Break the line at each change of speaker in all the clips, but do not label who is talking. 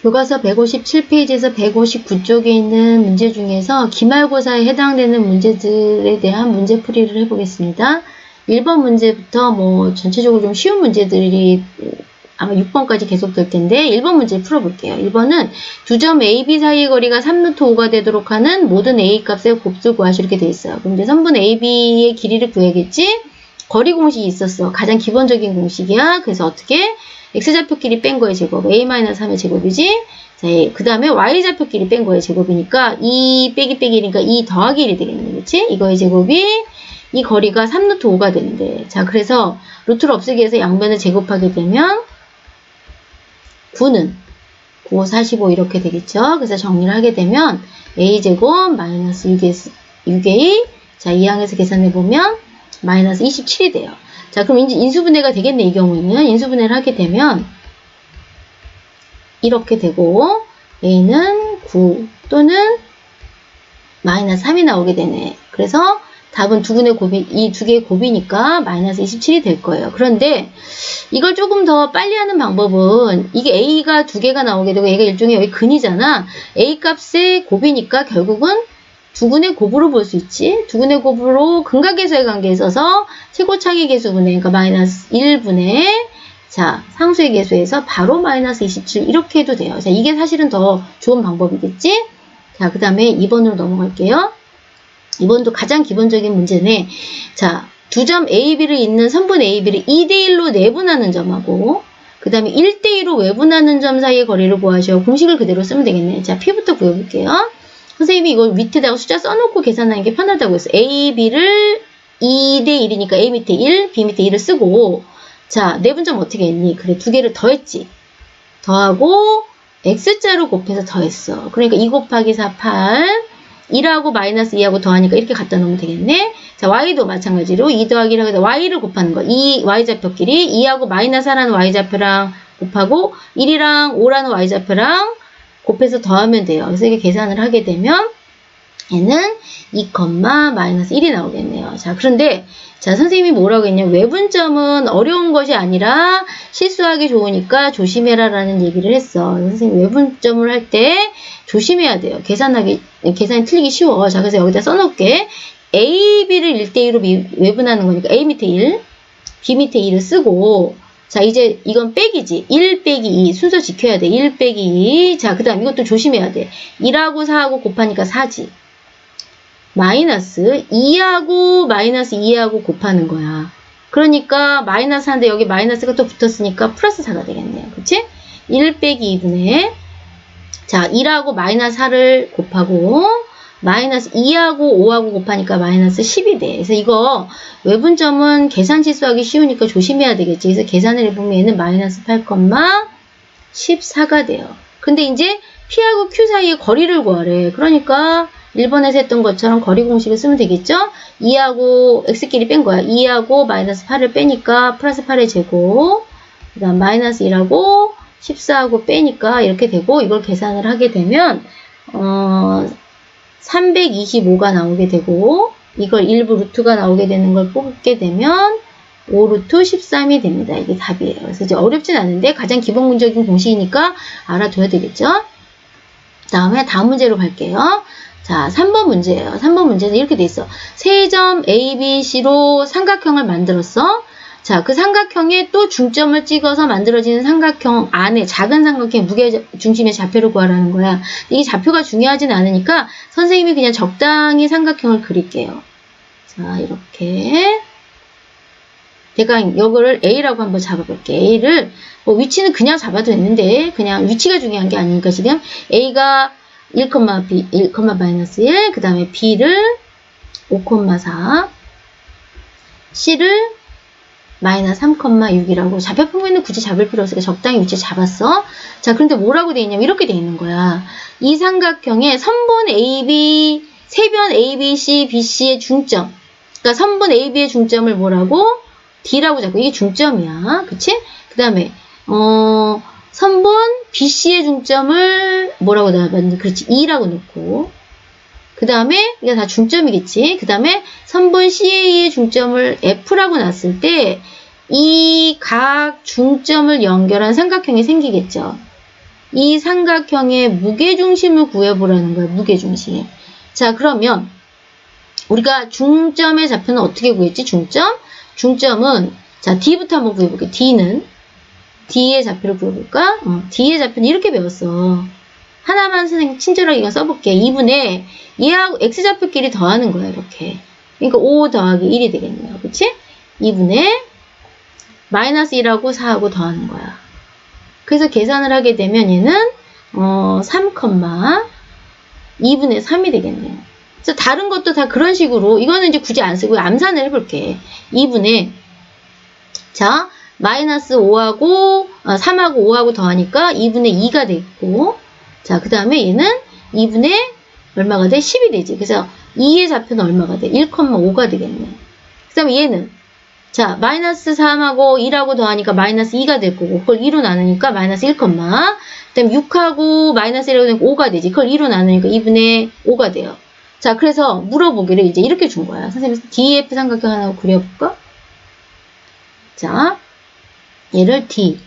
교과서 157페이지에서 159쪽에 있는 문제 중에서 기말고사에 해당되는 문제들에 대한 문제풀이를 해보겠습니다. 1번 문제부터 뭐 전체적으로 좀 쉬운 문제들이 아마 6번까지 계속 될 텐데 1번 문제 풀어볼게요. 1번은 두 점 A, B 사이의 거리가 3루트 5가 되도록 하는 모든 A 값의 곱수 구하시 이렇게 돼 있어요. 그럼 이제 선분 A, B의 길이를 구해야겠지? 거리 공식이 있었어. 가장 기본적인 공식이야. 그래서 어떻게? X좌표끼리 뺀 거의 제곱, A-3의 제곱이지? 자, 그 다음에 Y좌표끼리 뺀 거의 제곱이니까 2 빼기 빼기 1이니까 2 더하기 1이 되겠네. 그치? 이거의 제곱이 이 거리가 3루트 5가 되는데 자, 그래서 루트를 없애기 위해서 양변을 제곱하게 되면 9는 9, 45 이렇게 되겠죠? 그래서 정리를 하게 되면 A제곱 마이너스 6A 자, 이 항에서 계산해보면 마이너스 27이 돼요. 자, 그럼 이제 인수분해가 되겠네, 이 경우에는. 인수분해를 하게 되면 이렇게 되고 A는 9 또는 마이너스 3이 나오게 되네. 그래서 답은 이 두 개의 곱이니까 마이너스 27이 될 거예요. 그런데 이걸 조금 더 빨리 하는 방법은 이게 A가 두 개가 나오게 되고 A가 일종의 여기 근이잖아. A 값의 곱이니까 결국은 두근의 곱으로 볼 수 있지. 두근의 곱으로 근각계수의 관계에 있어서 최고차기 계수분의 그러니까 마이너스 1분의 자 상수의 계수에서 바로 마이너스 27 이렇게 해도 돼요. 자, 이게 사실은 더 좋은 방법이겠지. 자, 그 다음에 2번으로 넘어갈게요. 2번도 가장 기본적인 문제네. 자, 두 점 A, B를 있는 선분 A, B를 2대1로 내분하는 점하고 그 다음에 1대2로 외분하는 점 사이의 거리를 구하셔. 공식을 그대로 쓰면 되겠네. 자, P부터 구해볼게요. 선생님이 이걸 밑에다가 숫자 써놓고 계산하는 게 편하다고 했어. A, B를 2대1이니까 A 밑에 1, B 밑에 1을 쓰고 자, 내분점 어떻게 했니? 그래, 두 개를 더했지. 더하고 X자로 곱해서 더했어. 그러니까 2 곱하기 4, 8 1하고 마이너스 2하고 더하니까 이렇게 갖다 놓으면 되겠네. 자, Y도 마찬가지로 2 더하기 1하고 해서 Y를 곱하는 거. 이 Y좌표끼리 2하고 마이너스 4라는 Y좌표랑 곱하고 1이랑 5라는 Y좌표랑 곱해서 더하면 돼요. 그래서 이게 계산을 하게 되면 얘는 2, 마이너스 1이 나오겠네요. 자, 그런데 자, 선생님이 뭐라고 했냐? 외분점은 어려운 것이 아니라 실수하기 좋으니까 조심해라 라는 얘기를 했어. 선생님 외분점을 할 때 조심해야 돼요. 계산이 틀리기 쉬워. 자, 그래서 여기다 써놓을게. A, B를 1대2로 외분하는 거니까 A 밑에 1, B 밑에 2를 쓰고 자, 이제 이건 빼기지. 1 빼기 2 순서 지켜야 돼. 1 빼기 2. 자, 그 다음 이것도 조심해야 돼. 1하고 4하고 곱하니까 4지. 마이너스 2하고 마이너스 2하고 곱하는 거야. 그러니까 마이너스 4인데 여기 마이너스가 또 붙었으니까 플러스 4가 되겠네요. 그치? 1 빼기 2분의 자, 1하고 마이너스 4를 곱하고 마이너스 2하고 5하고 곱하니까 마이너스 10이 돼. 그래서 이거 외분점은 계산 실수하기 쉬우니까 조심해야 되겠지. 그래서 계산을 해보면 얘는 마이너스 8, 14가 돼요. 근데 이제 P하고 Q 사이의 거리를 구하래. 그러니까 1번에서 했던 것처럼 거리 공식을 쓰면 되겠죠? 2하고 X끼리 뺀 거야. 2하고 마이너스 8을 빼니까 플러스 8의 제곱 그 다음 마이너스 1하고 14하고 빼니까 이렇게 되고 이걸 계산을 하게 되면 325가 나오게 되고 이걸 일부 루트가 나오게 되는 걸 뽑게 되면 5루트 13이 됩니다. 이게 답이에요. 그래서 이제 어렵진 않은데 가장 기본적인 공식이니까 알아둬야 되겠죠? 다음에 다음 문제로 갈게요. 자, 3번 문제예요. 3번 문제는 이렇게 돼 있어. 세 점 A, B, C로 삼각형을 만들었어. 자, 그 삼각형에 또 중점을 찍어서 만들어지는 삼각형 안에 작은 삼각형 무게 중심의 좌표를 구하라는 거야. 이게 좌표가 중요하진 않으니까 선생님이 그냥 적당히 삼각형을 그릴게요. 자, 이렇게 제가 이거를 A라고 한번 잡아볼게요. A를 뭐 위치는 그냥 잡아도 됐는데 그냥 위치가 중요한 게 아니니까 지금 A가 1, B, 1, 마이너스 1, 그 다음에 B를 5,4, C를 마이너스 3,6이라고 좌표평면은 굳이 잡을 필요 없으니까 적당히 위치 잡았어. 자, 그런데 뭐라고 돼 있냐면 이렇게 돼 있는 거야. 이 삼각형의 선분 AB, 세변 ABC, BC의 중점. 그러니까 선분 AB의 중점을 뭐라고? D라고 잡고 이게 중점이야. 그치? 그 다음에 선분 BC의 중점을 뭐라고 나왔니? 그렇지. E라고 놓고 그 다음에 이게 다 중점이겠지. 그 다음에 선분 CA의 중점을 F라고 놨을 때 이 각 중점을 연결한 삼각형이 생기겠죠. 이 삼각형의 무게중심을 구해보라는 거예요. 무게중심. 자, 그러면 우리가 중점의 좌표는 어떻게 구했지? 중점? 중점은 자, D부터 한번 구해볼게요. D의 좌표를 구해볼까? D의 좌표는 이렇게 배웠어. 하나만 선생님 친절하게 이거 써볼게. 2분의 얘하고 X좌표끼리 더하는 거야. 이렇게. 그러니까 5 더하기 1이 되겠네요. 그치? 2분의 마이너스 1하고 4하고 더하는 거야. 그래서 계산을 하게 되면 얘는 3, 2분의 3이 되겠네요. 그래서 다른 것도 다 그런 식으로 이거는 이제 굳이 안 쓰고 암산을 해볼게. 2분의 자 마이너스 5하고 3하고 5하고 더하니까 2분의 2가 됐고 자 그 다음에 얘는 2분의 얼마가 돼? 10이 되지. 그래서 2의 좌표는 얼마가 돼? 1,5가 되겠네. 그 다음에 얘는 자, 마이너스 3하고 1하고 더하니까 마이너스 2가 될 거고, 그걸 2로 나누니까 마이너스 1, 그 다음에 6하고 마이너스 1하고 5가 되지. 그걸 2로 나누니까 2분의 5가 돼요. 자, 그래서 물어보기를 이제 이렇게 준 거야. 선생님, DF 삼각형 하나 그려볼까? 자, 얘를 D,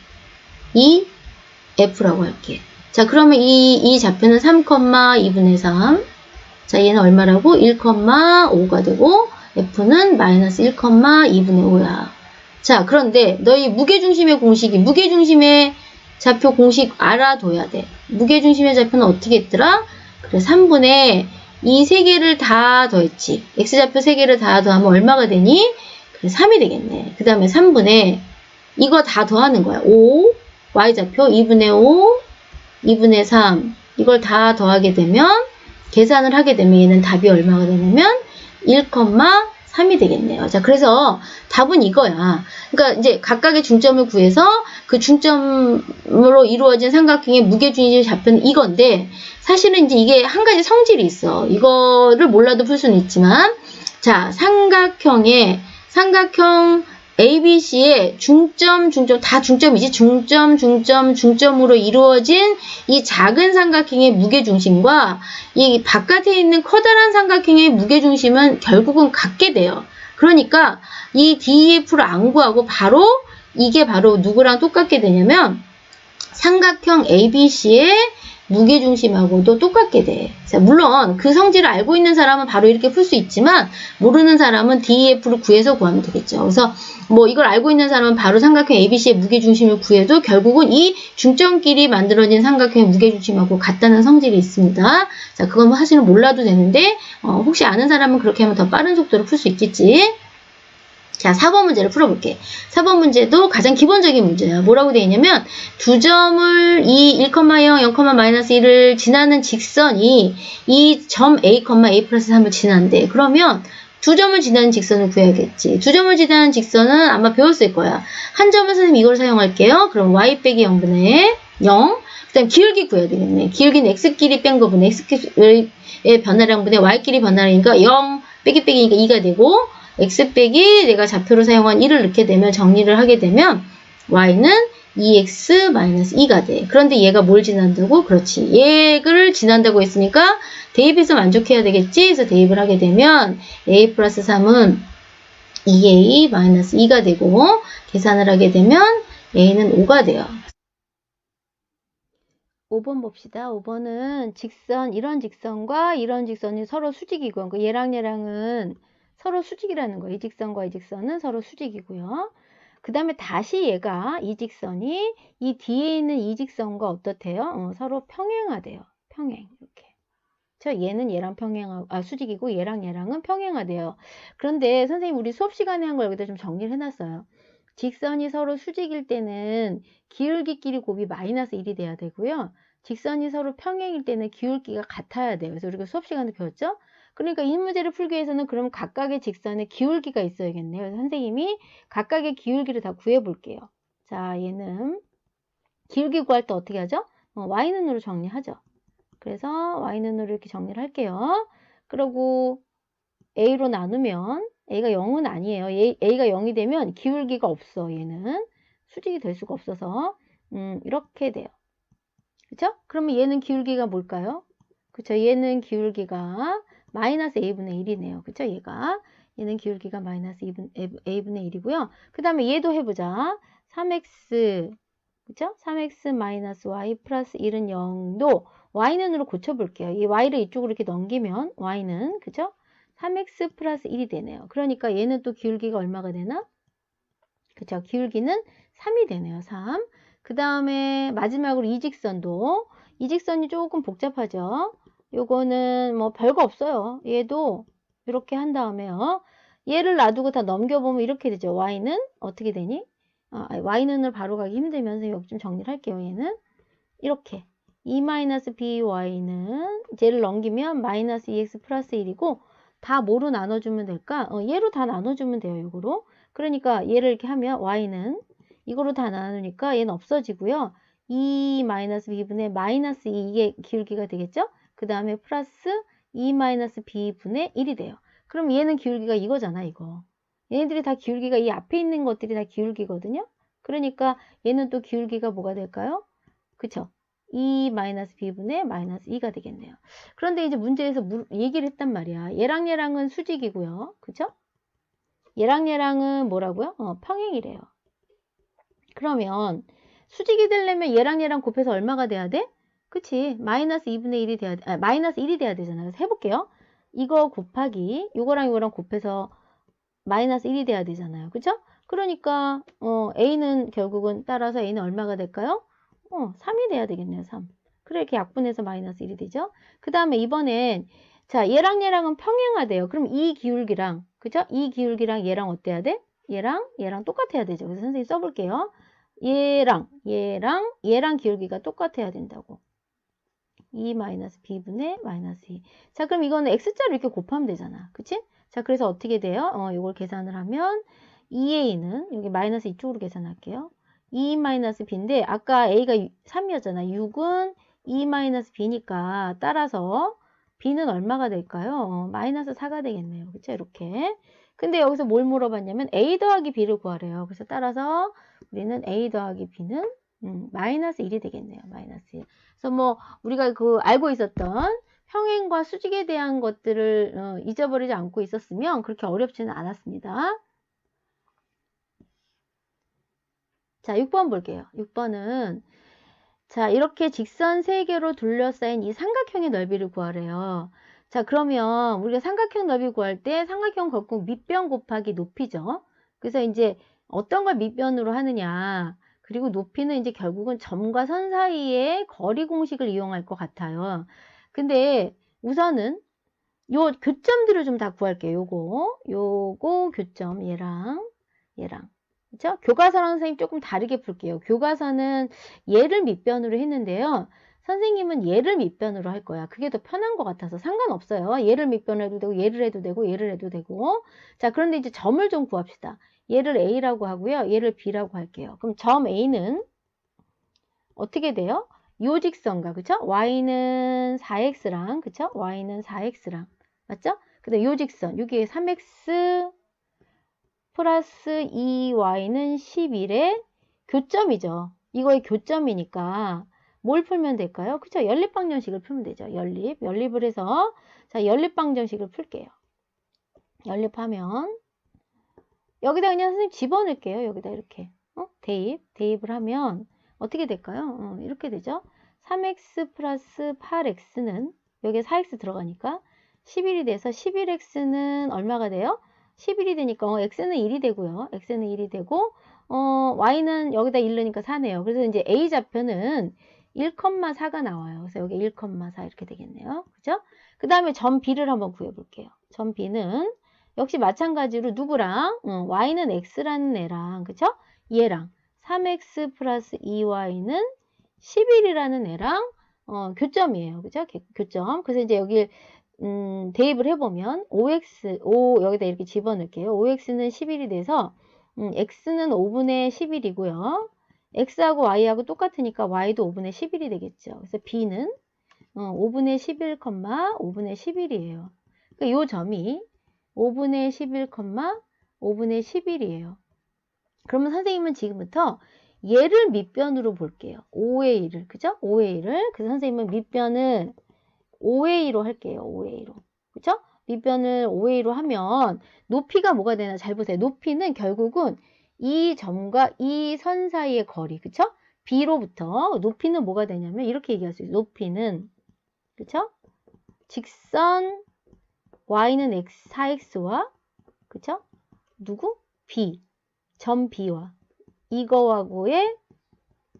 E, F라고 할게. 자, 그러면 이 좌표는 3,2분의 3. 자, 얘는 얼마라고? 1,5가 되고, F는 마이너스 1,2분의 5야. 자, 그런데 너희 무게중심의 공식이 무게중심의 좌표 공식 알아둬야 돼. 무게중심의 좌표는 어떻게 했더라? 그래, 3분의 이 세 개를 다 더했지. X좌표 세 개를 다 더하면 얼마가 되니? 그래, 3이 되겠네. 그 다음에 3분의 이거 다 더하는 거야. 5, Y좌표 2분의 5, 2분의 3 이걸 다 더하게 되면 계산을 하게 되면 얘는 답이 얼마가 되냐면 1,3이 되겠네요. 자, 그래서 답은 이거야. 그러니까 이제 각각의 중점을 구해서 그 중점으로 이루어진 삼각형의 무게중심의 좌표는 이건데 사실은 이제 이게 한 가지 성질이 있어. 이거를 몰라도 풀 수는 있지만 자, 삼각형 ABC의 중점 다 중점이지. 중점으로 이루어진 이 작은 삼각형의 무게중심과 이 바깥에 있는 커다란 삼각형의 무게중심은 결국은 같게 돼요. 그러니까 이 DEF를 안 구하고 이게 바로 누구랑 똑같게 되냐면 삼각형 ABC의 무게중심하고도 똑같게 돼. 자, 물론 그 성질을 알고 있는 사람은 바로 이렇게 풀 수 있지만 모르는 사람은 DEF를 구해서 구하면 되겠죠. 그래서 뭐 이걸 알고 있는 사람은 바로 삼각형 ABC의 무게중심을 구해도 결국은 이 중점끼리 만들어진 삼각형의 무게중심하고 같다는 성질이 있습니다. 자, 그건 뭐 사실은 몰라도 되는데 혹시 아는 사람은 그렇게 하면 더 빠른 속도로 풀 수 있겠지. 자, 4번 문제를 풀어볼게. 4번 문제도 가장 기본적인 문제야. 뭐라고 되어 있냐면 두 점을 이 1,0, 0,-1을 지나는 직선이 이 점 A, A 플러스 3을 지난대. 그러면 두 점을 지나는 직선을 구해야겠지. 두 점을 지나는 직선은 아마 배웠을 거야. 한 점은 선생님 이걸 사용할게요. 그럼 y 빼기 0분의 0. 그 다음 기울기 구해야 되겠네. 기울기는 x끼리 뺀 거분의 x의 변화량분의 y끼리 변화량이니까 0 빼기 빼기니까 2가 되고 x 빼기 내가 좌표로 사용한 1을 넣게 되면 정리를 하게 되면 y는 2x-2가 돼. 그런데 얘가 뭘 지난다고? 그렇지. 얘를 지난다고 했으니까 대입해서 만족해야 되겠지? 그래서 대입을 하게 되면 a 플러스 3은 2a-2가 되고 계산을 하게 되면 a는 5가 돼요. 5번 봅시다. 5번은 직선, 이런 직선과 이런 직선이 서로 수직이고 그 얘랑은 서로 수직이라는 거예요. 이 직선과 이 직선은 서로 수직이고요. 그 다음에 다시 얘가 이 직선이 이 뒤에 있는 이 직선과 어떻대요? 서로 평행하대요. 평행 이렇게. 얘는 얘랑 수직이고 얘랑은 평행하대요. 그런데 선생님 우리 수업 시간에 한 걸 여기다 좀 정리를 해놨어요. 직선이 서로 수직일 때는 기울기끼리 곱이 마이너스 1이 돼야 되고요. 직선이 서로 평행일 때는 기울기가 같아야 돼요. 그래서 우리가 수업 시간에 배웠죠? 그러니까 이 문제를 풀기 위해서는 그럼 각각의 직선에 기울기가 있어야겠네요. 그래서 선생님이 각각의 기울기를 다 구해볼게요. 자, 얘는 기울기 구할 때 어떻게 하죠? y는으로 정리하죠. 그래서 y는으로 이렇게 정리를 할게요. 그리고 a로 나누면 a가 0은 아니에요. a가 0이 되면 기울기가 없어. 얘는 수직이 될 수가 없어서 이렇게 돼요. 그렇죠? 그러면 얘는 기울기가 뭘까요? 그렇죠? 얘는 기울기가 마이너스 a분의 1이네요. 그렇죠? 얘는 기울기가 마이너스 a분의 1이고요. 그 다음에 얘도 해보자. 3x 그쵸? 3x-y 플러스 1은 0도 y는으로 고쳐볼게요. 이 y를 이쪽으로 이렇게 넘기면 y는 그죠? 3x 플러스 1이 되네요. 그러니까 얘는 또 기울기가 얼마가 되나? 그쵸? 기울기는 3이 되네요. 3. 그 다음에 마지막으로 이직선이 조금 복잡하죠? 요거는 뭐 별거 없어요. 얘도 이렇게 한 다음에요. 얘를 놔두고 다 넘겨보면 이렇게 되죠. y는 어떻게 되니? y는을 바로 가기 힘들면서 여기 좀 정리를 할게요. 얘는 이렇게 e-by는 얘를 넘기면 마이너스 2x 플러스 1이고 다 뭐로 나눠주면 될까? 얘로 다 나눠주면 돼요. 이거로. 그러니까 얘를 이렇게 하면 y는 이거로 다 나누니까 얘는 없어지고요. 2-b분의 마이너스 2 이게 기울기가 되겠죠? 그 다음에 플러스 2-b분의 1이 돼요. 그럼 얘는 기울기가 이거잖아. 이거. 얘네들이 다 기울기가 이 앞에 있는 것들이 다 기울기거든요. 그러니까 얘는 또 기울기가 뭐가 될까요? 그쵸? 2-b분의 마이너스 2가 되겠네요. 그런데 이제 문제에서 얘기를 했단 말이야. 얘랑은 수직이고요. 그쵸? 얘랑은 뭐라고요? 평행이래요. 그러면 수직이 되려면 얘랑 곱해서 얼마가 돼야 돼? 그치? 마이너스 2분의 1이 돼야 돼. 마이너스 1이 돼야 되잖아요. 그래서 해볼게요. 이거 곱하기 요거랑 곱해서 마이너스 1이 돼야 되잖아요. 그쵸? 그러니까 A는 결국은 따라서 A는 얼마가 될까요? 3이 돼야 되겠네요. 3. 그래 이렇게 약분해서 마이너스 1이 되죠. 그 다음에 이번엔 자 얘랑은 평행하대요. 그럼 이 기울기랑 그죠? 이 기울기랑 얘랑 어때야 돼? 얘랑 똑같아야 되죠. 그래서 선생님 써볼게요. 얘랑 기울기가 똑같아야 된다고. 2-b분의 마이너스 2. 자 그럼 이거는 x자로 이렇게 곱하면 되잖아. 그치? 자 그래서 어떻게 돼요? 이걸 계산을 하면 2a는 여기 마이너스 이쪽으로 계산할게요. 2-b인데 아까 a가 3이었잖아. 6은 2-b니까 따라서 b는 얼마가 될까요? 마이너스 4가 되겠네요. 그쵸? 이렇게. 근데 여기서 뭘 물어봤냐면 a 더하기 b를 구하래요. 그래서 따라서 우리는 a 더하기 b는 마이너스 1이 되겠네요. 마이너스 1. 그래서 뭐 우리가 그 알고 있었던 평행과 수직에 대한 것들을 잊어버리지 않고 있었으면 그렇게 어렵지는 않았습니다. 자, 6번 볼게요. 6번은 자, 이렇게 직선 3개로 둘러싸인 이 삼각형의 넓이를 구하래요. 자, 그러면 우리가 삼각형 넓이 구할 때 삼각형 걷고 밑변 곱하기 높이죠. 그래서 이제 어떤 걸 밑변으로 하느냐. 그리고 높이는 이제 결국은 점과 선 사이의 거리 공식을 이용할 것 같아요. 근데 우선은 요 교점들을 좀 다 구할게요. 요거 교점 얘랑 그쵸? 교과서랑 선생님 조금 다르게 풀게요. 교과서는 얘를 밑변으로 했는데요. 선생님은 얘를 밑변으로 할 거야. 그게 더 편한 것 같아서 상관없어요. 얘를 밑변으로 해도 되고 얘를 해도 되고 얘를 해도 되고. 자, 그런데 이제 점을 좀 구합시다. 얘를 A라고 하고요. 얘를 B라고 할게요. 그럼 점 A는 어떻게 돼요? 요 직선과 그쵸? Y는 4X랑 그쵸? Y는 4X랑 맞죠? 근데 요 직선 여기에 3X 플러스 2y는 11의 교점이죠. 이거의 교점이니까 뭘 풀면 될까요? 그쵸? 연립방정식을 풀면 되죠. 연립을 해서 자 연립방정식을 풀게요. 연립하면 여기다 그냥 선생님 집어넣을게요. 여기다 이렇게 대입을 하면 어떻게 될까요? 이렇게 되죠. 3x 플러스 8x는 여기에 4x 들어가니까 11이 돼서 11x는 얼마가 돼요? 11이 되니까 x는 1이 되고요. x는 1이 되고 y는 여기다 1 넣으니까 4네요. 그래서 이제 a 좌표는 1,4가 나와요. 그래서 여기 1,4 이렇게 되겠네요. 그죠? 그 다음에 점 b를 한번 구해볼게요. 점 b는 역시 마찬가지로 누구랑 y는 x라는 애랑 그죠? 얘랑 3x 플러스 2y는 11이라는 애랑 교점이에요. 그죠? 교점. 그래서 이제 여기 대입을 해보면 5 여기다 이렇게 집어넣을게요. 5x는 11이 돼서 x는 5분의 11이고요. x하고 y하고 똑같으니까 y도 5분의 11이 되겠죠. 그래서 b는 5분의 11, 5분의 11이에요. 그러니까 이 점이 5분의 11, 5분의 11이에요. 그러면 선생님은 지금부터 얘를 밑변으로 볼게요. 5의 1을, 그죠? 5의 1을. 그래서 선생님은 밑변을 5의 2로 할게요. 5의 2로. 그죠? 밑변을 5의 2로 하면 높이가 뭐가 되나 잘 보세요. 높이는 결국은 이 점과 이 선 사이의 거리, 그쵸? B로부터 높이는 뭐가 되냐면 이렇게 얘기할 수 있어요. 높이는 그쵸? 직선 Y는 X, 4X와 그쵸? 누구? B. 점 B와 이거하고의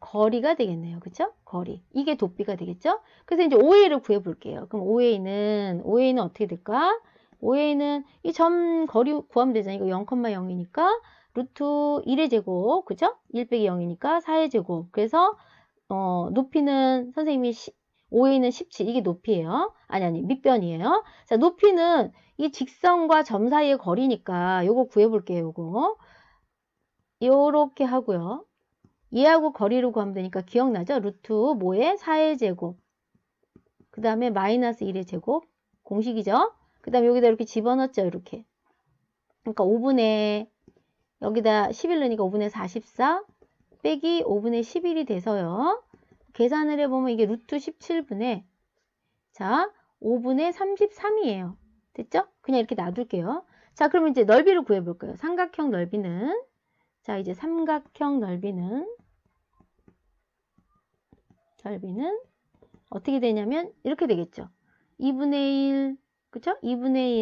거리가 되겠네요. 그쵸? 거리. 이게 도비가 되겠죠? 그래서 이제 OA를 구해볼게요. 그럼 OA는 어떻게 될까? OA는 이 점 거리 구하면 되잖아요. 이거 0,0이니까 루트 1의 제곱, 그죠? 1 빼기 0이니까 4의 제곱. 그래서 높이는 선생님이 OA는 17. 이게 높이예요. 아니, 밑변이에요. 자, 높이는 이 직선과 점 사이의 거리니까 요거 구해볼게요. 요거. 요렇게 하고요. 얘하고 거리를 구하면 되니까 기억나죠? 루트 뭐에? 4의 제곱. 그 다음에 마이너스 1의 제곱. 공식이죠? 그 다음에 여기다 이렇게 집어넣었죠? 이렇게. 그러니까 5분의 여기다 11 넣으니까 5분의 44 빼기 5분의 11이 돼서요. 계산을 해보면 이게 루트 17분의 자 5분의 33이에요. 됐죠? 그냥 이렇게 놔둘게요. 자, 그러면 이제 넓이를 구해볼까요? 삼각형 넓이는 자, 이제 삼각형 넓이는 어떻게 되냐면 이렇게 되겠죠. 2분의 1, 그쵸? 2분의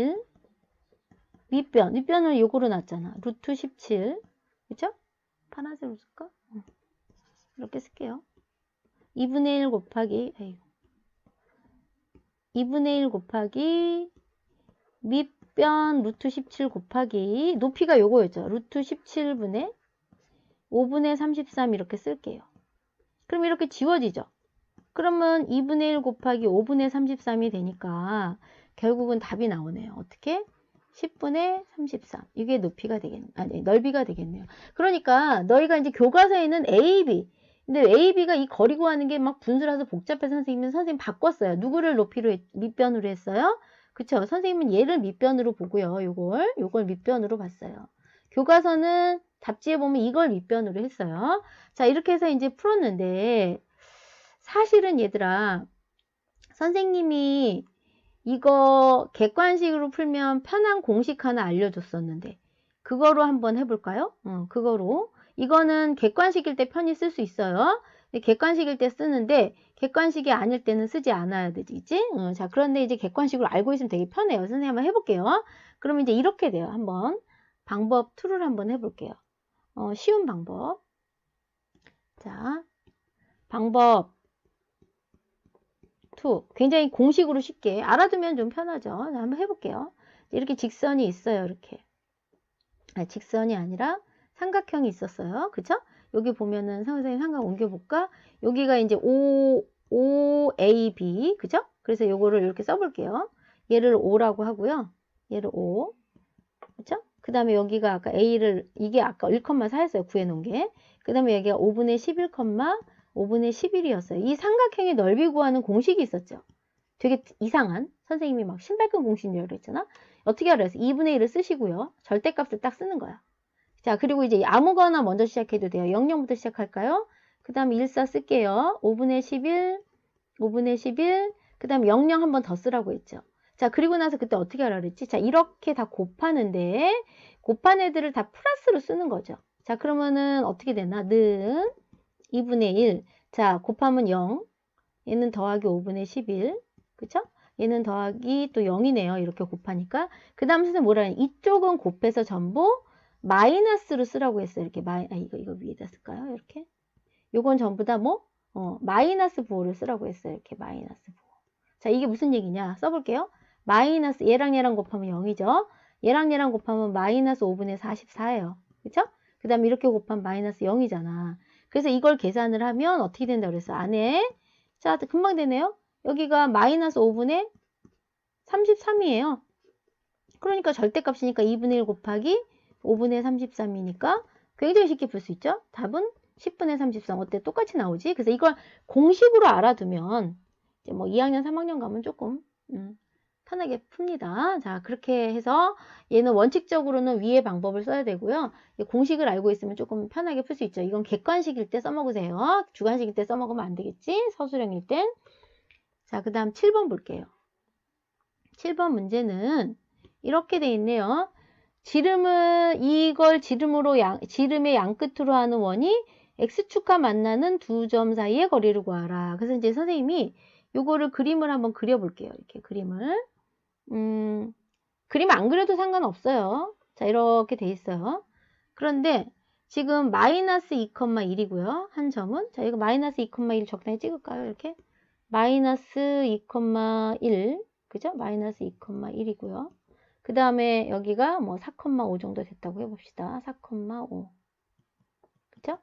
1 밑변을 요거로 놨잖아. 루트 17, 그쵸? 파란색으로 쓸까? 이렇게 쓸게요. 2분의 1 곱하기 2분의 1 곱하기 밑변 루트 17 곱하기 높이가 요거였죠. 루트 17분의 5분의 33 이렇게 쓸게요. 그럼 이렇게 지워지죠. 그러면 2분의 1 곱하기 5분의 33이 되니까 결국은 답이 나오네요. 어떻게? 10분의 33. 이게 넓이가 되겠네요. 그러니까 너희가 이제 교과서에는 AB. 근데 AB가 이 거리 구하는 게 막 분수라서 복잡해서 선생님 바꿨어요. 누구를 높이로 밑변으로 했어요? 그쵸? 선생님은 얘를 밑변으로 보고요. 요걸 밑변으로 봤어요. 교과서는 답지에 보면 이걸 밑변으로 했어요. 자, 이렇게 해서 이제 풀었는데 사실은 얘들아, 선생님이 이거 객관식으로 풀면 편한 공식 하나 알려줬었는데 그거로 한번 해볼까요? 그거로. 이거는 객관식일 때 편히 쓸 수 있어요. 근데 객관식일 때 쓰는데 객관식이 아닐 때는 쓰지 않아야 되지. 자, 그런데 이제 객관식으로 알고 있으면 되게 편해요. 선생님 한번 해볼게요. 그러면 이제 이렇게 돼요. 한번 방법 2를 한번 해볼게요. 쉬운 방법. 자, 방법 2. 굉장히 공식으로 쉽게 알아두면 좀 편하죠. 자, 한번 해볼게요. 이렇게 직선이 있어요. 이렇게. 직선이 아니라 삼각형이 있었어요. 그쵸? 여기 보면은 선생님 삼각 옮겨볼까? 여기가 이제 OAB. 그죠? 그래서 요거를 이렇게 써볼게요. 얘를 O라고 하고요. 얘를 O. 그쵸? 그 다음에 여기가 아까 A를, 이게 아까 1,4였어요. 구해놓은 게. 그 다음에 여기가 5분의 11, 5분의 11이었어요. 이 삼각형의 넓이 구하는 공식이 있었죠. 되게 이상한 선생님이 막 신발끈 공식인 줄 알았잖아. 어떻게 알아요? 2분의 1을 쓰시고요. 절대값을 딱 쓰는 거야. 자, 그리고 이제 아무거나 먼저 시작해도 돼요. 00부터 시작할까요? 그 다음에 14 쓸게요. 5분의 11, 5분의 11, 그 다음에 00 한 번 더 쓰라고 했죠. 자, 그리고 나서 그때 어떻게 하라 그랬지? 자, 이렇게 다 곱하는데 곱한 애들을 다 플러스로 쓰는 거죠. 자, 그러면은 어떻게 되나? 는 2분의 1. 자, 곱하면 0. 얘는 더하기 5분의 11. 그쵸? 얘는 더하기 또 0이네요. 이렇게 곱하니까. 그 다음 선생님 뭐라 해요? 이쪽은 곱해서 전부 마이너스로 쓰라고 했어요. 이렇게 이거 위에다 쓸까요? 이렇게. 요건 전부 다 마이너스 부호를 쓰라고 했어요. 이렇게 마이너스 부호. 자, 이게 무슨 얘기냐? 써볼게요. 마이너스 얘랑 얘랑 곱하면 0이죠. 얘랑 얘랑 곱하면 마이너스 5분의 44예요. 그쵸? 그 다음에 이렇게 곱하면 마이너스 0이잖아. 그래서 이걸 계산을 하면 어떻게 된다 그랬어? 안에 자, 금방 되네요. 여기가 마이너스 5분의 33이에요. 그러니까 절대값이니까 2분의 1 곱하기 5분의 33이니까 굉장히 쉽게 풀 수 있죠. 답은 10분의 33. 어때? 똑같이 나오지? 그래서 이걸 공식으로 알아두면 이제 뭐 2학년, 3학년 가면 조금 편하게 풉니다. 자, 그렇게 해서 얘는 원칙적으로는 위의 방법을 써야 되고요. 공식을 알고 있으면 조금 편하게 풀 수 있죠. 이건 객관식일 때 써먹으세요. 주관식일 때 써먹으면 안 되겠지? 서술형일 땐. 자, 그 다음 7번 볼게요. 7번 문제는 이렇게 돼 있네요. 지름의 양 끝으로 하는 원이 x축과 만나는 두 점 사이의 거리를 구하라. 그래서 이제 선생님이 요거를 그림을 한번 그려볼게요. 이렇게 그림을. 그림 안 그려도 상관없어요. 자, 이렇게 돼 있어요. 그런데 지금 마이너스 2,1이고요. 한 점은. 자, 이거 마이너스 2,1 적당히 찍을까요? 이렇게. 마이너스 2,1. 그죠? 마이너스 2,1이고요. 그 다음에 여기가 뭐 4,5 정도 됐다고 해봅시다. 4,5. 그죠?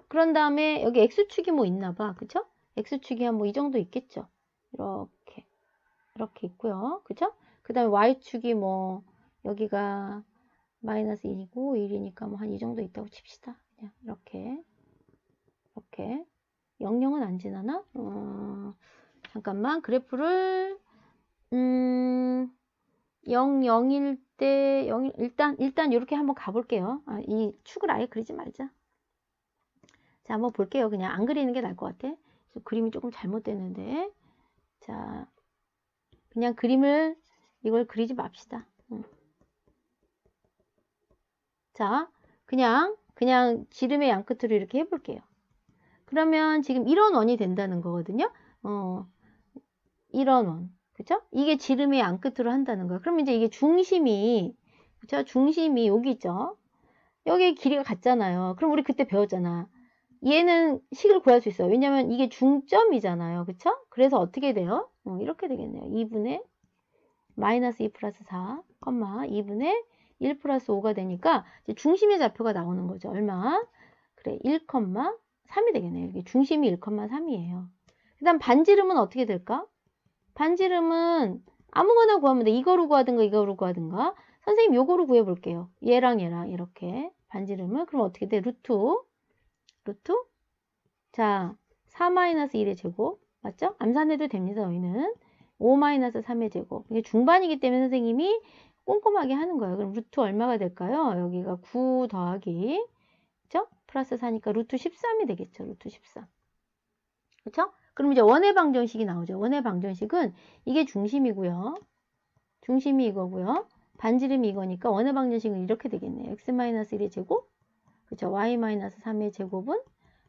그런 다음에 여기 x축이 뭐 있나 봐. 그죠? x축이 한 뭐 이 정도 있겠죠? 이렇게 있고요. 그죠? 그 다음에 y축이 뭐 여기가 마이너스 1이고 1이니까 뭐 한 이 정도 있다고 칩시다. 그냥 이렇게 0,0은 안 지나나? 잠깐만 그래프를 0, 0일 때 0, 일단 이렇게 한번 가볼게요. 이 축을 아예 그리지 말자. 자, 한번 볼게요. 그냥 안 그리는 게 나을 것 같아. 그림이 조금 잘못됐는데. 자, 그냥 이걸 그리지 맙시다. 자, 그냥 지름의 양끝으로 이렇게 해볼게요. 그러면 지금 1원 원이 된다는 거거든요. 1원 원. 그죠? 이게 지름의 양끝으로 한다는 거예요. 그러면 이제 이게 중심이, 그죠? 중심이 여기죠. 여기 길이가 같잖아요. 그럼 우리 그때 배웠잖아. 얘는 식을 구할 수 있어요. 왜냐면 이게 중점이잖아요. 그쵸? 그래서 어떻게 돼요? 이렇게 되겠네요. 2분의 마이너스 2 플러스 4, 2분의 1 플러스 5가 되니까 이제 중심의 좌표가 나오는 거죠. 얼마? 그래, 1,3이 되겠네요. 이게 중심이 1,3이에요. 그 다음 반지름은 어떻게 될까? 반지름은 아무거나 구하면 돼. 이거로 구하든가 이거로 구하든가. 선생님 요거로 구해볼게요. 얘랑 이렇게 반지름을. 그럼 어떻게 돼? 루트. 자, 4-1의 제곱. 맞죠? 암산해도 됩니다. 저희는. 5-3의 제곱. 이게 중반이기 때문에 선생님이 꼼꼼하게 하는 거예요. 그럼 루트 얼마가 될까요? 여기가 9 더하기, 그죠? 플러스 4니까 루트 13이 되겠죠. 루트 13. 그쵸? 그럼 이제 원의 방정식이 나오죠. 원의 방정식은 이게 중심이고요. 중심이 이거고요. 반지름이 이거니까 원의 방정식은 이렇게 되겠네요. x-1의 제곱, 그쵸? y-3의 제곱은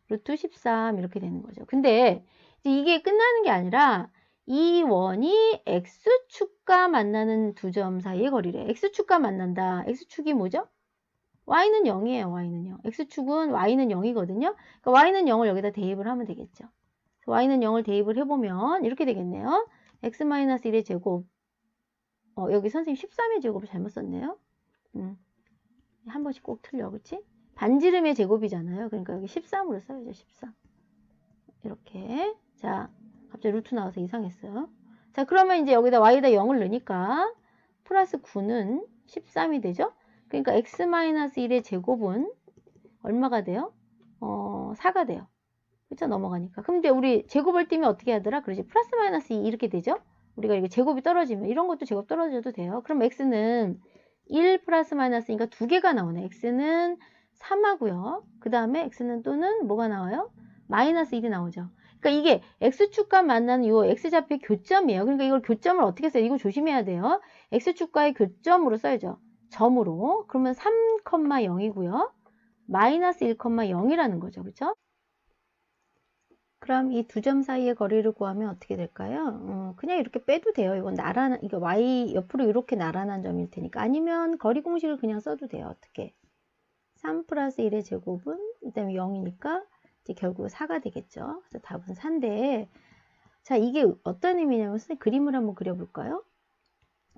루트 13 이렇게 되는 거죠. 근데 이게 끝나는 게 아니라 이 원이 x축과 만나는 두 점 사이의 거리래. x축과 만난다. x축이 뭐죠? y는 0이에요. y는 0. x축은 y는 0이거든요. 그러니까 y는 0을 여기다 대입을 하면 되겠죠. y는 0을 대입을 해보면 이렇게 되겠네요. x-1의 제곱. 여기 선생님 13의 제곱을 잘못 썼네요. 한 번씩 꼭 틀려. 그치? 반지름의 제곱이잖아요. 그러니까 여기 13으로 써야죠. 13. 이렇게. 자, 갑자기 루트 나와서 이상했어요. 자, 그러면 이제 여기다 y에다 0을 넣으니까 플러스 9는 13이 되죠? 그러니까 x-1의 제곱은 얼마가 돼요? 4가 돼요. 그쵸? 넘어가니까. 그럼 이제 우리 제곱을 띄면 어떻게 하더라? 그러지. 플러스 마이너스 2 이렇게 되죠? 우리가 이게 제곱이 떨어지면 이런 것도 제곱 떨어져도 돼요. 그럼 x는 1 플러스 마이너스니까 두 개가 나오네. x는 3하고요. 그 다음에 x는 또는 뭐가 나와요? 마이너스 1이 나오죠. 그러니까 이게 x축과 만나는 이 x좌표의 교점이에요. 그러니까 이걸 교점을 어떻게 써요? 이거 조심해야 돼요. x축과의 교점으로 써야죠. 점으로. 그러면 3,0이고요. 마이너스 1,0이라는 거죠. 그렇죠? 그럼 이 두 점 사이의 거리를 구하면 어떻게 될까요? 그냥 이렇게 빼도 돼요. 이건 이거 y 옆으로 이렇게 나란한 점일 테니까. 아니면 거리 공식을 그냥 써도 돼요. 어떻게? 3 플러스 1의 제곱은 그다음에 0이니까 이제 결국 4가 되겠죠. 그래서 답은 4인데, 자, 이게 어떤 의미냐면 선생님 그림을 한번 그려볼까요?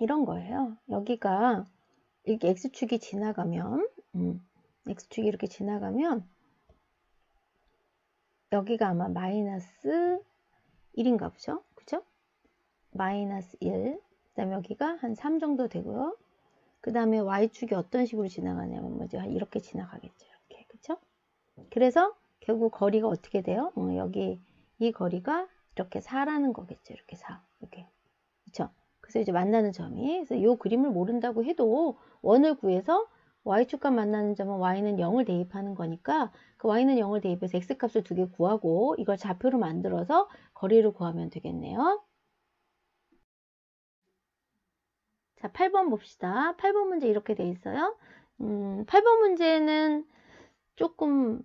이런 거예요. 여기가 이렇게 x축이 지나가면, x축이 이렇게 지나가면 여기가 아마 마이너스 1인가 보죠? 그죠? 마이너스 1. 그 다음에 여기가 한 3 정도 되고요. 그 다음에 y축이 어떤 식으로 지나가냐면 뭐죠? 이렇게 지나가겠죠. 이렇게. 그쵸? 그래서 결국 거리가 어떻게 돼요? 여기 이 거리가 이렇게 4라는 거겠죠. 이렇게 4. 이렇게. 그쵸? 그래서 이제 만나는 점이, 그래서 이 그림을 모른다고 해도 원을 구해서 y축과 만나는 점은 y는 0을 대입하는 거니까 그 y는 0을 대입해서 x값을 두 개 구하고 이걸 좌표로 만들어서 거리를 구하면 되겠네요. 자, 8번 봅시다. 8번 문제 이렇게 돼 있어요. 8번 문제는 조금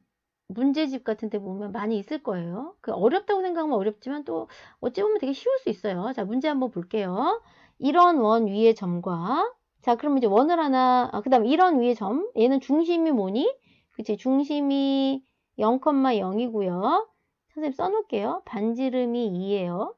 문제집 같은 데 보면 많이 있을 거예요. 그 어렵다고 생각하면 어렵지만 또 어찌 보면 되게 쉬울 수 있어요. 자, 문제 한번 볼게요. 이런 원 위의 점과 자, 그러면 이제 원을 하나 그 다음 이런 위의 점 얘는 중심이 뭐니? 그치, 중심이 0,0이고요. 선생님 써놓을게요. 반지름이 2예요.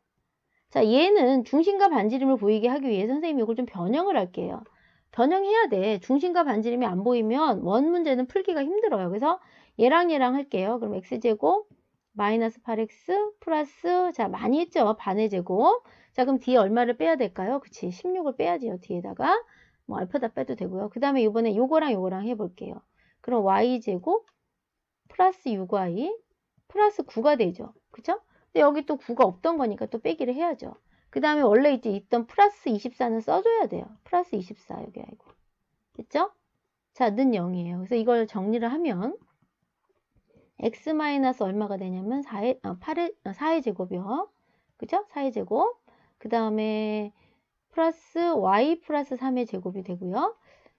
자, 얘는 중심과 반지름을 보이게 하기 위해 선생님이 이걸 좀 변형을 할게요. 변형해야 돼. 중심과 반지름이 안 보이면 원 문제는 풀기가 힘들어요. 그래서 얘랑 할게요. 그럼 x제곱 마이너스 8x 플러스 자, 많이 했죠? 반의 제곱. 자, 그럼 뒤에 얼마를 빼야 될까요? 그치, 16을 빼야지요. 뒤에다가 뭐 알파다 빼도 되고요. 그 다음에 이번에 요거랑 해볼게요. 그럼 y제곱 플러스 6y 플러스 9가 되죠. 그쵸? 근데 여기 또 9가 없던 거니까 또 빼기를 해야죠. 그 다음에 원래 이제 있던 플러스 24는 써줘야 돼요. 플러스 24 여기 아이고. 됐죠? 자, 는 0이에요. 그래서 이걸 정리를 하면 x 마이너스 얼마가 되냐면 4의 제곱이요. 그죠? 4의 제곱. 그 다음에 플러스 y 플러스 3의 제곱이 되고요.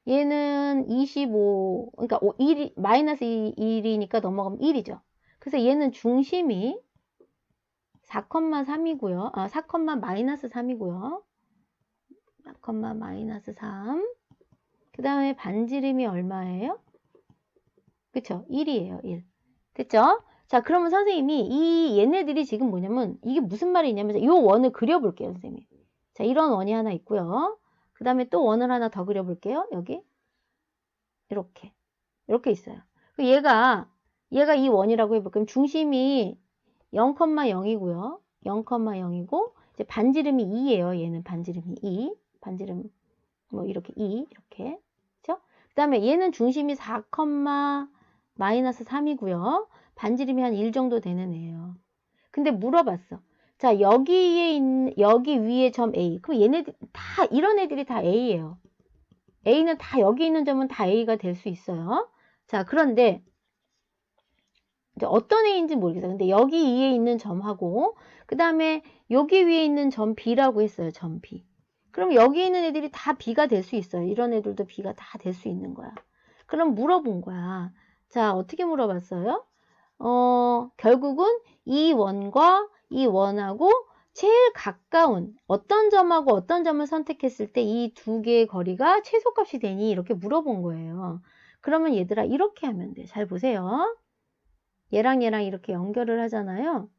얘는 25, 그러니까 1, 마이너스 1이니까 넘어가면 1이죠. 그래서 얘는 중심이 4,3이고요. 4, 마이너스 3이고요. 4, 마이너스 3. 그 다음에 반지름이 얼마예요? 그쵸? 1이에요. 1. 됐죠? 자, 그러면 선생님이 이 얘네들이 지금 뭐냐면 이게 무슨 말이냐면 이 원을 그려볼게요, 선생님. 자, 이런 원이 하나 있고요. 그 다음에 또 원을 하나 더 그려볼게요. 여기. 이렇게 있어요. 얘가 이 원이라고 해볼게요. 중심이 0,0이고요. 0,0이고 이제 반지름이 2예요. 얘는 반지름이 2. 반지름 뭐 이렇게 2 이렇게. 그렇죠? 그다음에 얘는 중심이 4, 마이너스 3이고요. 반지름이 한 1 정도 되는 애예요. 근데 물어봤어. 자, 여기 위에 점 A. 그럼 얘네들 다 이런 애들이 다 A예요. A는 다 여기 있는 점은 다 A가 될 수 있어요. 자, 그런데 이제 어떤 A인지 모르겠어요. 근데 여기 위에 있는 점하고 그 다음에 여기 위에 있는 점 B라고 했어요. 점 B. 그럼 여기 있는 애들이 다 B가 될 수 있어요. 이런 애들도 B가 다 될 수 있는 거야. 그럼 물어본 거야. 자, 어떻게 물어봤어요? 결국은 이 원과 이 원하고 제일 가까운 어떤 점하고 어떤 점을 선택했을 때 이 두 개의 거리가 최소값이 되니? 이렇게 물어본 거예요. 그러면 얘들아 이렇게 하면 돼. 잘 보세요. 얘랑 이렇게 연결을 하잖아요.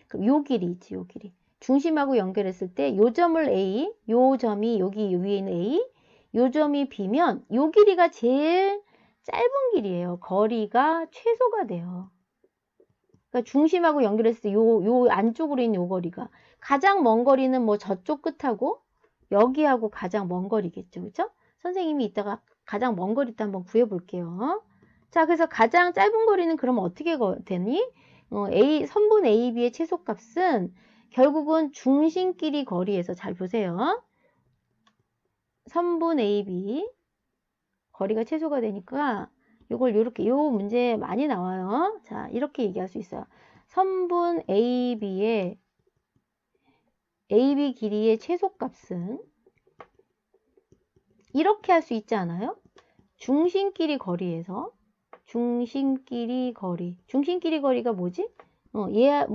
그럼 요 길이 있지, 요 길이. 중심하고 연결했을 때 요 점을 A, 요 점이 여기 위에 있는 A, 요 점이 B면 요 길이가 제일 짧은 길이에요. 거리가 최소가 돼요. 그러니까 중심하고 연결했을 때 요 안쪽으로 있는 요 거리가 가장 먼 거리는 뭐 저쪽 끝하고 여기하고 가장 먼 거리겠죠. 그렇죠? 선생님이 이따가 가장 먼 거리도 한번 구해 볼게요. 자, 그래서 가장 짧은 거리는 그러면 어떻게 되니? 선분 AB의 최소값은 결국은 중심끼리 거리에서 잘 보세요. 선분 AB 거리가 최소가 되니까 요걸 요렇게 요 문제 많이 나와요. 자, 이렇게 얘기할 수 있어요. 선분 AB의 AB 길이의 최소값은 이렇게 할 수 있지 않아요? 중심끼리 거리에서 중심끼리 거리가 뭐지?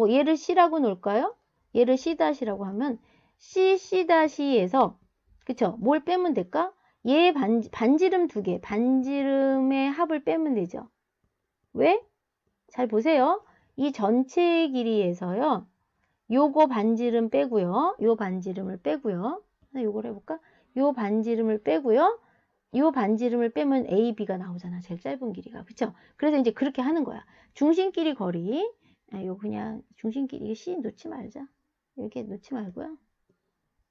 얘를 C라고 놓을까요? 얘를 C-라고 하면 C-에서 그쵸? 뭘 빼면 될까? 얘 반지름 두 개, 반지름의 합을 빼면 되죠. 왜? 잘 보세요. 이 전체 길이에서요. 요거 반지름 빼고요. 요 반지름을 빼고요. 요걸 해볼까? 요 반지름을 빼고요. 요 반지름을 빼면 AB가 나오잖아. 제일 짧은 길이가. 그쵸? 그래서 이제 그렇게 하는 거야. 중심끼리 거리. 요 그냥 중심끼리 C 놓지 말자. 이렇게 놓지 말고요.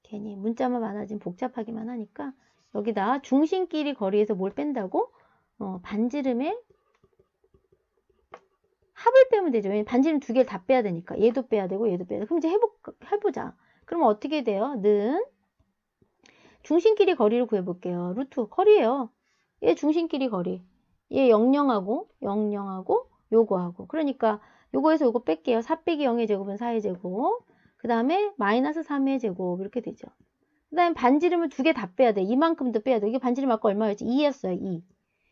괜히 문자만 많아지면 복잡하기만 하니까 여기다 중심끼리 거리에서 뭘 뺀다고? 반지름의 합을 빼면 되죠. 왜냐면 반지름 두 개를 다 빼야 되니까. 얘도 빼야 되고 얘도 빼야 되고. 그럼 이제 해보자. 그러면 어떻게 돼요? 는 중심끼리 거리를 구해볼게요. 루트 거리예요. 얘 중심끼리 거리. 얘 00하고 요거하고. 그러니까 요거에서 요거 뺄게요. 4 빼기 0의 제곱은 4의 제곱. 그 다음에 마이너스 3의 제곱 이렇게 되죠. 그 다음에 반지름을 두 개 다 빼야 돼. 이만큼도 빼야 돼. 이게 반지름 아까 얼마였지? 2였어요. 2.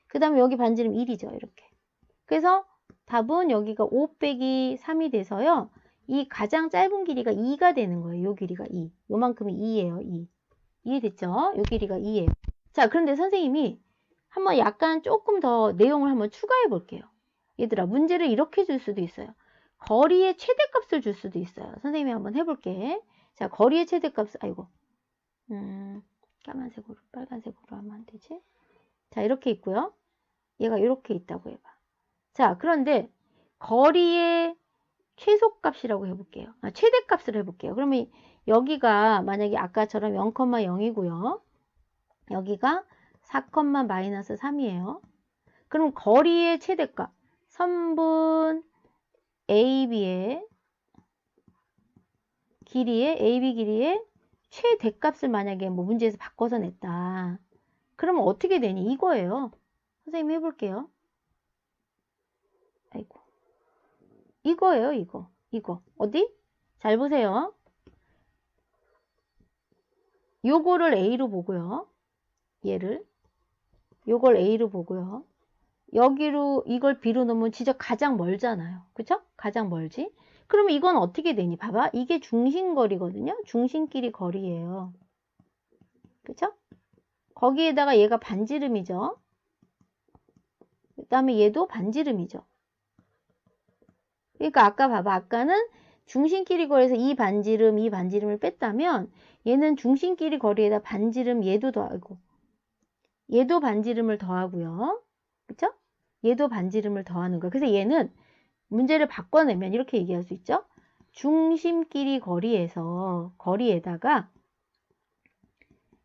그 다음에 여기 반지름 1이죠. 이렇게. 그래서 답은 여기가 5 빼기 3이 돼서요. 이 가장 짧은 길이가 2가 되는 거예요. 요 길이가 2. 요만큼이 2예요. 2. 이해됐죠? 요 길이가 2예요. 자, 그런데 선생님이 한번 약간 조금 더 내용을 한번 추가해 볼게요. 얘들아, 문제를 이렇게 줄 수도 있어요. 거리의 최대값을 줄 수도 있어요. 선생님이 한번 해볼게. 자, 거리의 최대값을, 아이고. 까만색으로, 빨간색으로 하면 안 되지? 자, 이렇게 있고요. 얘가 이렇게 있다고 해봐. 자, 그런데 거리의 최소값이라고 해볼게요. 최대값을 해볼게요. 그러면 여기가 만약에 아까처럼 0,0이고요. 여기가 4,-3이에요. 그럼 거리의 최대값, 선분 AB의 길이의, AB 길이의 최대값을 만약에 뭐 문제에서 바꿔서 냈다. 그러면 어떻게 되니? 이거예요. 선생님 해볼게요. 아이고. 이거예요, 이거. 이거. 어디? 잘 보세요. 요거를 A로 보고요. 얘를. 요걸 A로 보고요. 여기로 이걸 B로 넣으면 진짜 가장 멀잖아요. 그쵸? 가장 멀지? 그러면 이건 어떻게 되니? 봐봐. 이게 중심거리거든요. 중심끼리 거리예요. 그쵸? 거기에다가 얘가 반지름이죠. 그 다음에 얘도 반지름이죠. 그러니까 아까 봐봐. 아까는 중심끼리 거리에서 이 반지름을 뺐다면 얘는 중심끼리 거리에다 반지름 얘도 더하고 얘도 반지름을 더하고요. 그쵸? 얘도 반지름을 더하는 거야. 그래서 얘는 문제를 바꿔내면 이렇게 얘기할 수 있죠. 중심끼리 거리에다가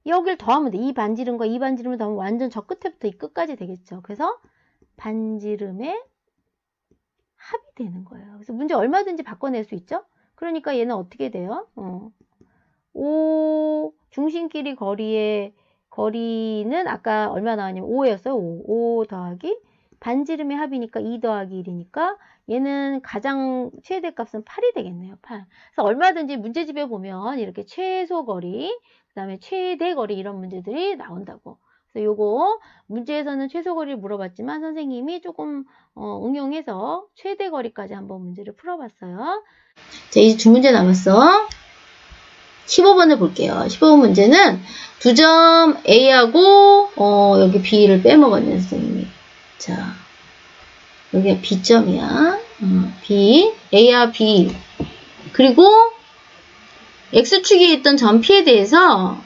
여길 더하면 돼. 이 반지름과 이 반지름을 더하면 완전 저 끝에부터 이 끝까지 되겠죠. 그래서 반지름의 합이 되는 거예요. 그래서 문제 얼마든지 바꿔낼 수 있죠. 그러니까 얘는 어떻게 돼요? 5 중심끼리 거리는 아까 얼마 나왔냐면 5였어요. 5 더하기 반지름의 합이니까 2 더하기 1이니까 얘는 가장 최대값은 8이 되겠네요. 8. 그래서 얼마든지 문제집에 보면 이렇게 최소거리, 그 다음에 최대거리 이런 문제들이 나온다고. 그래서 요거 문제에서는 최소거리를 물어봤지만 선생님이 조금 응용해서 최대거리까지 한번 문제를 풀어봤어요. 자, 이제 두 문제 남았어. 15번을 볼게요. 15번 문제는 2점 A하고 여기 B를 빼먹었네 선생님이. 자, 여기가 B점이야. B, A와 B. 그리고 X축에 있던 점 P에 대해서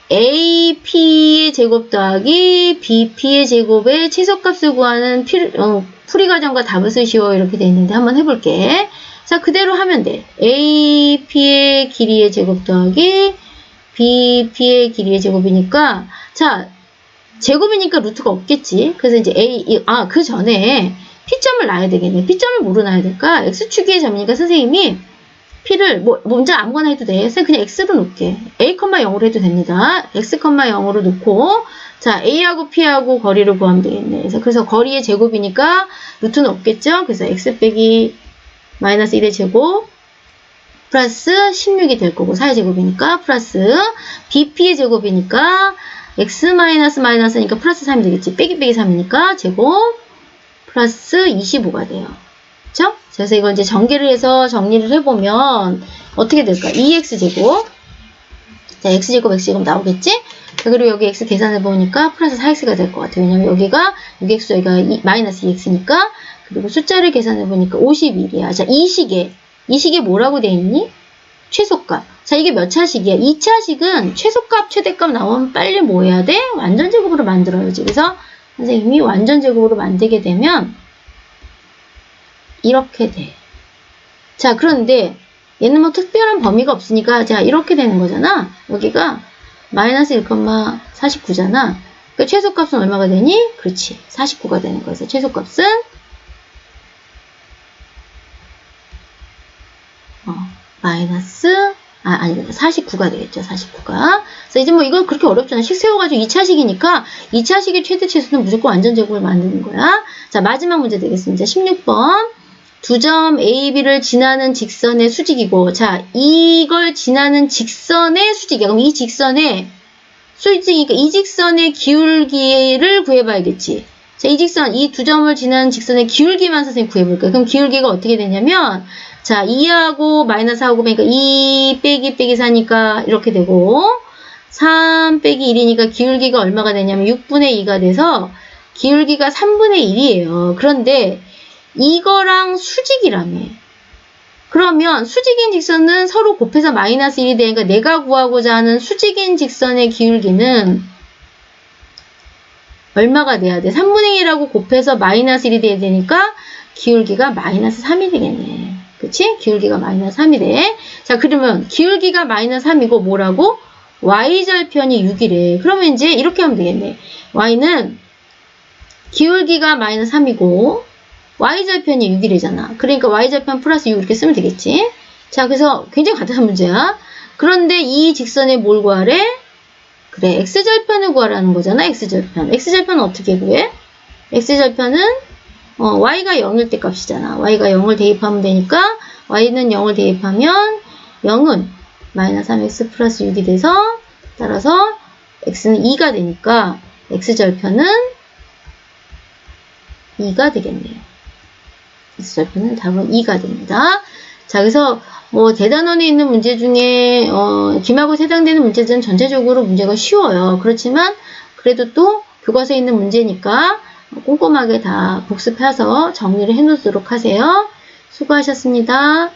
AP의 제곱 더하기 BP의 제곱의 최소값을 구하는 풀이 과정과 답을 쓰시오. 이렇게 돼 있는데 한번 해볼게. 자, 그대로 하면 돼. AP의 길이의 제곱 더하기 BP의 길이의 제곱이니까, 자, 제곱이니까 루트가 없겠지. 그래서 이제 그 전에 P점을 놔야 되겠네. P점을 뭐로 놔야 될까? X축의 점이니까 선생님이 P를, 먼저 아무거나 해도 돼. 그냥 X로 놓을게. A, 0으로 해도 됩니다. X, 0으로 놓고, 자, A하고 P하고 거리를 구하면 되겠네. 그래서 거리의 제곱이니까 루트는 없겠죠? 그래서 X 빼기 마이너스 1의 제곱, 플러스 16이 될 거고, 4의 제곱이니까, 플러스 BP의 제곱이니까, X 마이너스니까 플러스 3이 되겠지. 빼기 3이니까, 제곱, 플러스 25가 돼요. 그쵸? 그래서 이걸 이제 전개를 해서 정리를 해보면 어떻게 될까? 2x제곱. 자, x제곱 나오겠지? 자, 그리고 여기 x 계산해보니까 플러스 4x가 될 것 같아요. 왜냐면 여기가 6x, 여기가 마이너스 2x니까. 그리고 숫자를 계산해보니까 51이야. 자, 이 식에 뭐라고 돼 있니? 최소값. 자, 이게 몇 차식이야? 2차식은 최소값, 최대값 나오면 빨리 뭐 해야 돼? 완전제곱으로 만들어야지. 그래서 선생님이 완전제곱으로 만들게 되면 이렇게 돼. 자, 그런데 얘는 뭐 특별한 범위가 없으니까 자, 이렇게 되는 거잖아. 여기가 마이너스 1,49잖아. 그러니까 최소값은 얼마가 되니? 그렇지. 49가 되는 거죠. 최소값은 마이너스 49가 되겠죠. 49가. 그래서 이제 뭐 이거 그렇게 어렵잖아. 식 세워가지고 2차식이니까 2차식의 최대 최소는 무조건 완전제곱을 만드는 거야. 자, 마지막 문제 되겠습니다. 16번. 2점 A, B를 지나는 직선의 수직이고, 자, 이걸 지나는 직선의 수직이야. 그럼 이 직선의 수직이니까 이 직선의 기울기를 구해봐야겠지. 자, 이 직선, 이 두 점을 지나는 직선의 기울기만 선생님 구해볼게요. 그럼 기울기가 어떻게 되냐면, 자, 2하고 마이너스 4하고 보니까 2 빼기 4니까 이렇게 되고, 3 빼기 1이니까 기울기가 얼마가 되냐면 6분의 2가 돼서 기울기가 3분의 1이에요. 그런데 이거랑 수직이라며. 그러면 수직인 직선은 서로 곱해서 마이너스 1이 되니까 내가 구하고자 하는 수직인 직선의 기울기는 얼마가 돼야 돼? 3분의 1하고 곱해서 마이너스 1이 돼야 되니까 기울기가 마이너스 3이 되겠네. 그치? 기울기가 마이너스 3이 돼. 자, 그러면 기울기가 마이너스 3이고 뭐라고? y절편이 6이래. 그러면 이제 이렇게 하면 되겠네. y는 기울기가 마이너스 3이고 y절편이 6이래잖아. 그러니까 y절편 플러스 6 이렇게 쓰면 되겠지. 자, 그래서 굉장히 간단한 문제야. 그런데 이 직선에 뭘 구하래? 그래, x절편을 구하라는 거잖아. x절편. x절편은 어떻게 구해? x절편은 y가 0일 때 값이잖아. y가 0을 대입하면 되니까 y는 0을 대입하면 0은 마이너스 3x 플러스 6이 돼서 따라서 x는 2가 되니까 x절편은 2가 되겠네요. x절편은 답은 2가 됩니다. 자, 그래서 뭐 대단원에 있는 문제 중에 기말고사 해당되는 문제들은 전체적으로 문제가 쉬워요. 그렇지만 그래도 또 교과서에 있는 문제니까 꼼꼼하게 다 복습해서 정리를 해놓도록 하세요. 수고하셨습니다.